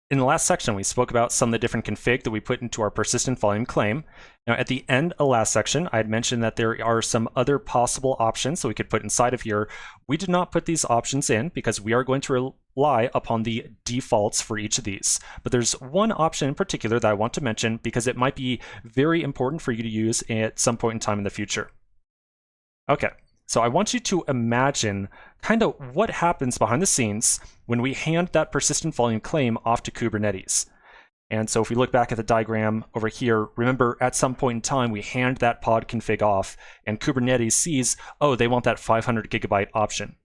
In the last section, we spoke about some of the different config that we put into our persistent volume claim. Now, at the end of last section, I had mentioned that there are some other possible options that we could put inside of here. We did not put these options in because we are going to rely upon the defaults for each of these. But there's one option in particular that I want to mention because it might be very important for you to use at some point in time in the future. Okay. So I want you to imagine kind of what happens behind the scenes when we hand that persistent volume claim off to Kubernetes. And so if we look back at the diagram over here, remember at some point in time, we hand that pod config off and Kubernetes sees, oh, they want that 500 gigabyte option.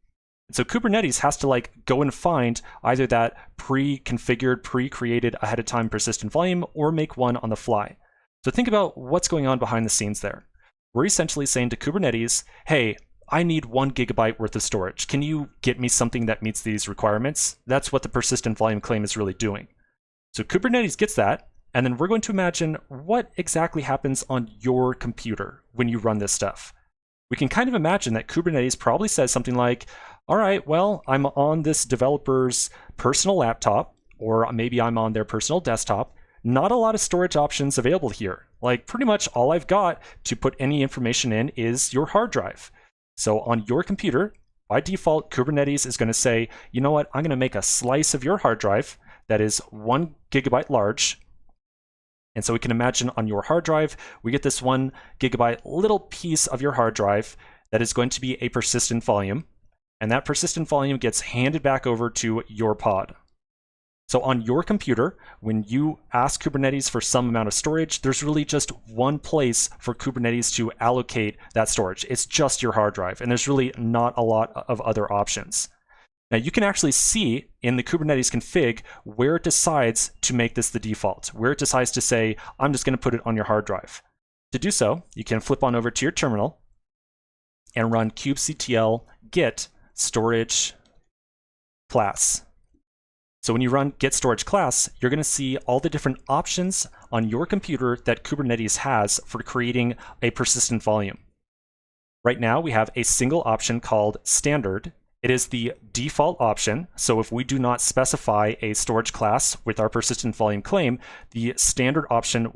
And so Kubernetes has to go and find either that pre-configured, pre-created ahead of time persistent volume or make one on the fly. So think about what's going on behind the scenes there. We're essentially saying to Kubernetes, hey, I need 1 gigabyte worth of storage. Can you get me something that meets these requirements? That's what the persistent volume claim is really doing. So Kubernetes gets that, and then we're going to imagine what exactly happens on your computer when you run this stuff. We can kind of imagine that Kubernetes probably says something like, all right, well, I'm on this developer's personal laptop, or maybe I'm on their personal desktop. Not a lot of storage options available here. Pretty much all I've got to put any information in is your hard drive. So on your computer, by default, Kubernetes is going to say, you know what, I'm going to make a slice of your hard drive that is 1 gigabyte large. And so we can imagine on your hard drive, we get this 1 gigabyte little piece of your hard drive that is going to be a persistent volume. And that persistent volume gets handed back over to your pod. So on your computer, when you ask Kubernetes for some amount of storage, there's really just one place for Kubernetes to allocate that storage. It's just your hard drive, and there's really not a lot of other options. Now you can actually see in the Kubernetes config where it decides to make this the default, where it decides to say, I'm just going to put it on your hard drive. To do so, you can flip on over to your terminal and run kubectl git storage class. So when you run get storage class, you're going to see all the different options on your computer that Kubernetes has for creating a persistent volume. Right now, we have a single option called standard. It is the default option. So if we do not specify a storage class with our persistent volume claim, the standard option